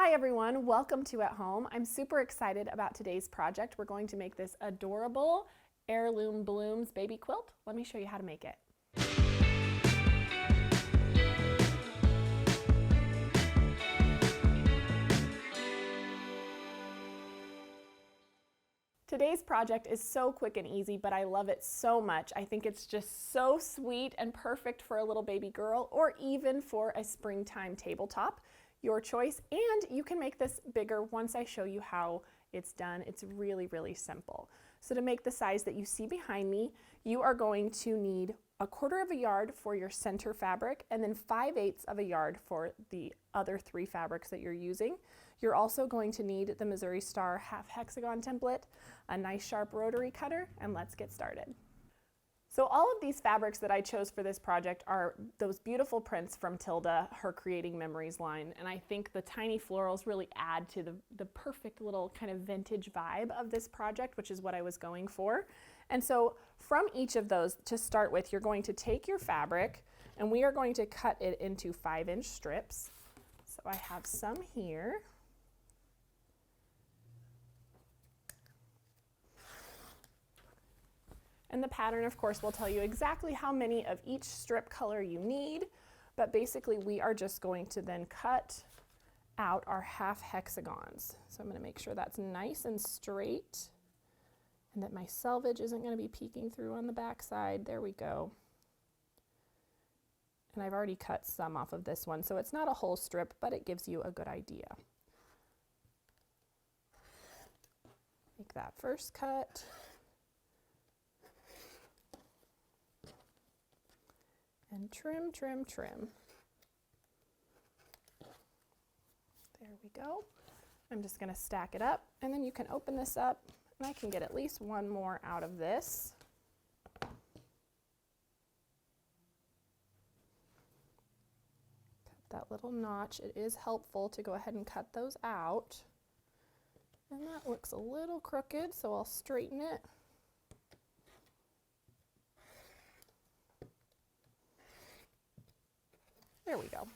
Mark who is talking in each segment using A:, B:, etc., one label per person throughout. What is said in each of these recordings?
A: Hi everyone, welcome to At Home. I'm super excited about today's project. We're going to make this adorable Heirloom Blooms baby quilt. Let me show you how to make it. Today's project is so quick and easy, but I love it so much. I think it's just so sweet and perfect for a little baby girl or even for a springtime tabletop. Your choice, and you can make this bigger once I show you how it's done. It's really, really simple. So to make the size that you see behind me, you are going to need 1/4 yard for your center fabric and then 5/8 of a yard for the other 3 fabrics that you're using. You're also going to need the Missouri Star half hexagon template, a nice sharp rotary cutter, and let's get started. So all of these fabrics that I chose for this project are those beautiful prints from Tilda, her Creating Memories line, and I think the tiny florals really add to the perfect little kind of vintage vibe of this project, which is what I was going for. And so from each of those, to start with, you're going to take your fabric and we are going to cut it into 5-inch strips. So I have some here. And the pattern, of course, will tell you exactly how many of each strip color you need, but basically we are just going to then cut out our half hexagons. So I'm going to make sure that's nice and straight and that my selvage isn't going to be peeking through on the back side. There we go. And I've already cut some off of this one, so it's not a whole strip, but it gives you a good idea. Make that first cut. And trim, trim, trim. There we go. I'm just going to stack it up, and then you can open this up, and I can get at least one more out of this. Cut that little notch. It is helpful to go ahead and cut those out. And that looks a little crooked, so I'll straighten it. There we go.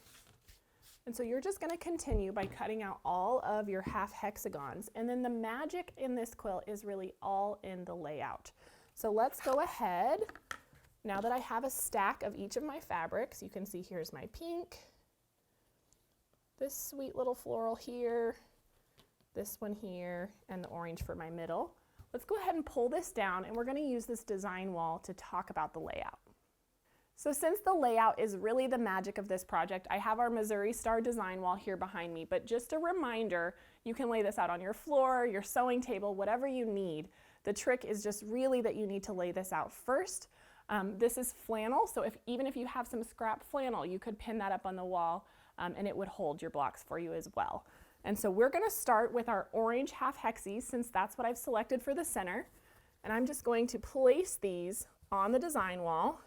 A: And so you're just going to continue by cutting out all of your half hexagons. And then the magic in this quilt is really all in the layout. So let's go ahead. Now that I have a stack of each of my fabrics, you can see here's my pink, this sweet little floral here, this one here, and the orange for my middle. Let's go ahead and pull this down, and we're going to use this design wall to talk about the layout. So since the layout is really the magic of this project, I have our Missouri Star design wall here behind me, but just a reminder, you can lay this out on your floor, your sewing table, whatever you need. The trick is just really that you need to lay this out first. This is flannel, so even if you have some scrap flannel, you could pin that up on the wall and it would hold your blocks for you as well. And so we're gonna start with our orange half hexies, since that's what I've selected for the center. And I'm just going to place these on the design wall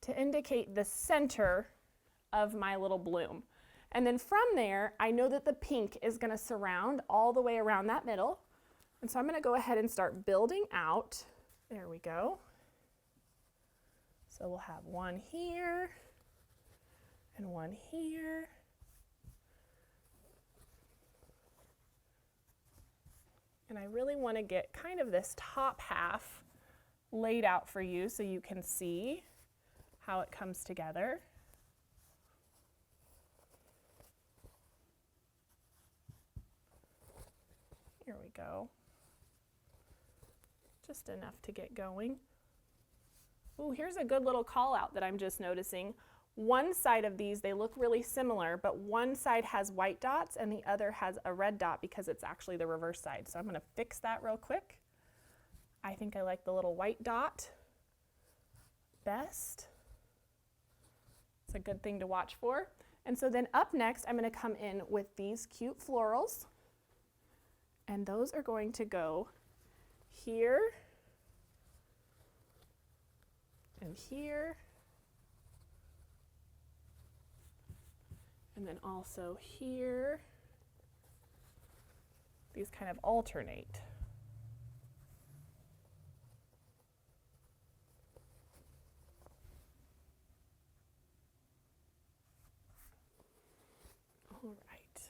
A: to indicate the center of my little bloom. And then from there, I know that the pink is going to surround all the way around that middle. And so I'm going to go ahead and start building out. There we go. So we'll have one here and one here. And I really want to get kind of this top half laid out for you so you can see how it comes together. Here we go. Just enough to get going. Ooh, here's a good little call out that I'm just noticing. One side of these, they look really similar, but one side has white dots and the other has a red dot because it's actually the reverse side. So I'm going to fix that real quick. I think I like the little white dot best. A good thing to watch for. And so then up next, I'm going to come in with these cute florals, and those are going to go here and here, and then also here. These kind of alternate. All right.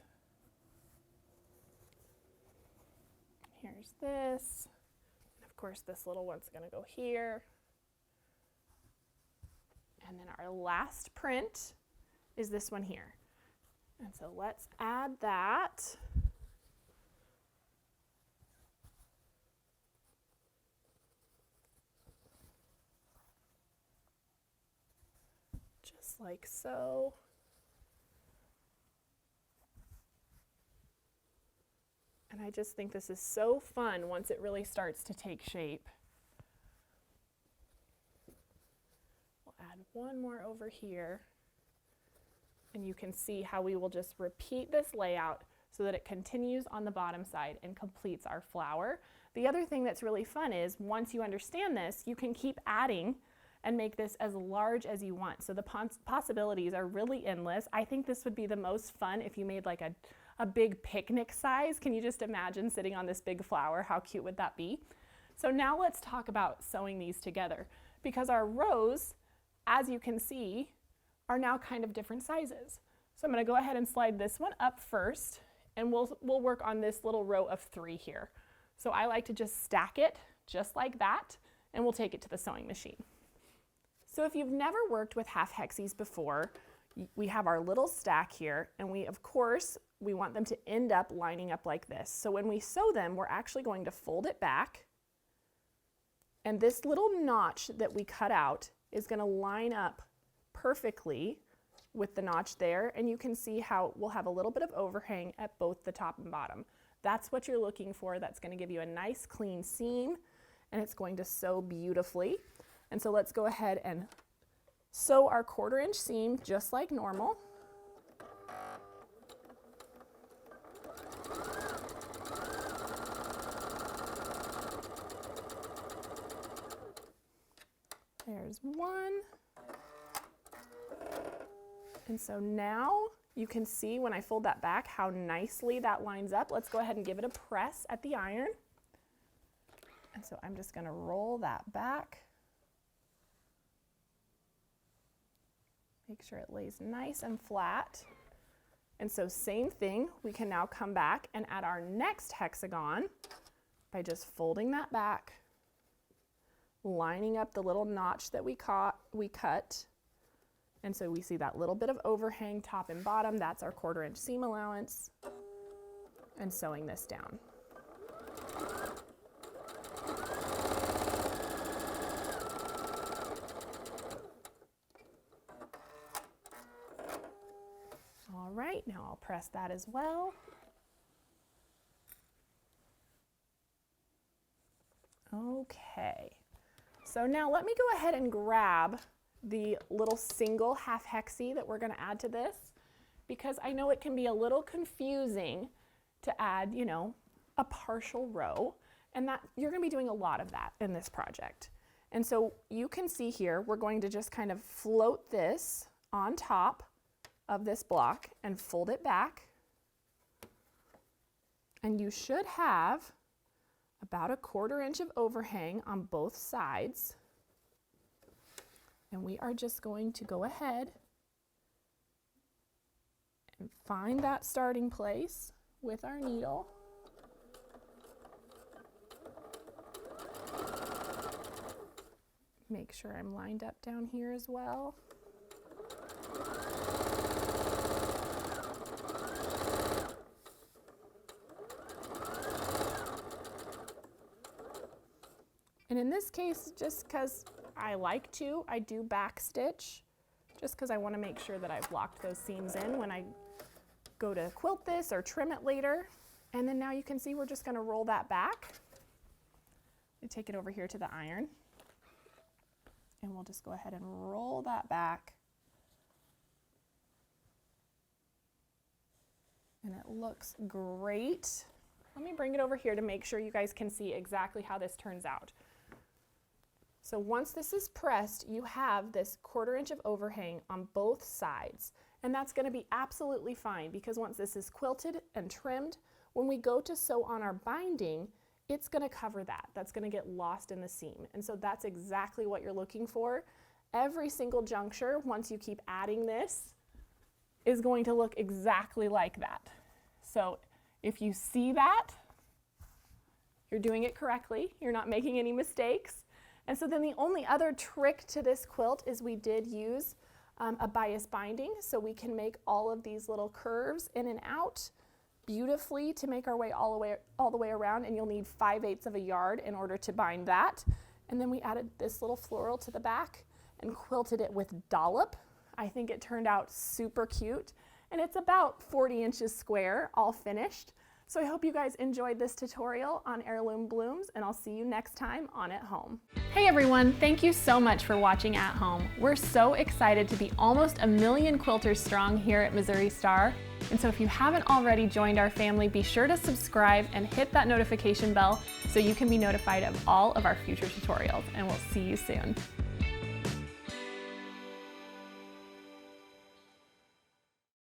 A: There's this. And of course, this little one's going to go here. And then our last print is this one here. And so let's add that. Just like so. And I just think this is so fun once it really starts to take shape. We'll add one more over here. And you can see how we will just repeat this layout so that it continues on the bottom side and completes our flower. The other thing that's really fun is once you understand this, you can keep adding and make this as large as you want. So the possibilities are really endless. I think this would be the most fun if you made like a big picnic size. Can you just imagine sitting on this big flower? How cute would that be? So now let's talk about sewing these together, because our rows, as you can see, are now kind of different sizes. So I'm going to go ahead and slide this one up first, and we'll work on this little row of 3 here. So I like to just stack it just like that, and we'll take it to the sewing machine. So if you've never worked with half hexies before, we have our little stack here, and we want them to end up lining up like this. So when we sew them, we're actually going to fold it back, and this little notch that we cut out is going to line up perfectly with the notch there, and you can see how we'll have a little bit of overhang at both the top and bottom. That's what you're looking for. That's going to give you a nice clean seam, and it's going to sew beautifully. And so let's go ahead and sew our 1/4 inch seam just like normal. There's one. And so now you can see when I fold that back how nicely that lines up. Let's go ahead and give it a press at the iron. And so I'm just going to roll that back. Make sure it lays nice and flat. And so same thing, we can now come back and add our next hexagon by just folding that back, lining up the little notch that we cut. And so we see that little bit of overhang top and bottom. That's our 1/4 inch seam allowance. And sewing this down. All right, now I'll press that as well. Okay, so now let me go ahead and grab the little single half hexie that we're going to add to this, because I know it can be a little confusing to add, you know, a partial row, and that you're going to be doing a lot of that in this project. And so you can see here, we're going to just kind of float this on top of this block and fold it back. And you should have about a 1/4 inch of overhang on both sides. And we are just going to go ahead and find that starting place with our needle. Make sure I'm lined up down here as well. And in this case, just because I do back stitch, just because I want to make sure that I've locked those seams in when I go to quilt this or trim it later. And then now you can see we're just going to roll that back. We take it over here to the iron, and we'll just go ahead and roll that back. And it looks great. Let me bring it over here to make sure you guys can see exactly how this turns out. So once this is pressed, you have this 1/4 inch of overhang on both sides. And that's going to be absolutely fine, because once this is quilted and trimmed, when we go to sew on our binding, it's going to cover that. That's going to get lost in the seam. And so that's exactly what you're looking for. Every single juncture, once you keep adding this, is going to look exactly like that. So if you see that, you're doing it correctly. You're not making any mistakes. And so then the only other trick to this quilt is we did use a bias binding, so we can make all of these little curves in and out beautifully to make our way all the way around, and you'll need 5/8 of a yard in order to bind that. And then we added this little floral to the back and quilted it with dollop. I think it turned out super cute, and it's about 40 inches square, all finished. So I hope you guys enjoyed this tutorial on heirloom blooms, and I'll see you next time on At Home. Hey everyone, thank you so much for watching At Home. We're so excited to be almost 1 million quilters strong here at Missouri Star. And so if you haven't already joined our family, be sure to subscribe and hit that notification bell so you can be notified of all of our future tutorials, and we'll see you soon.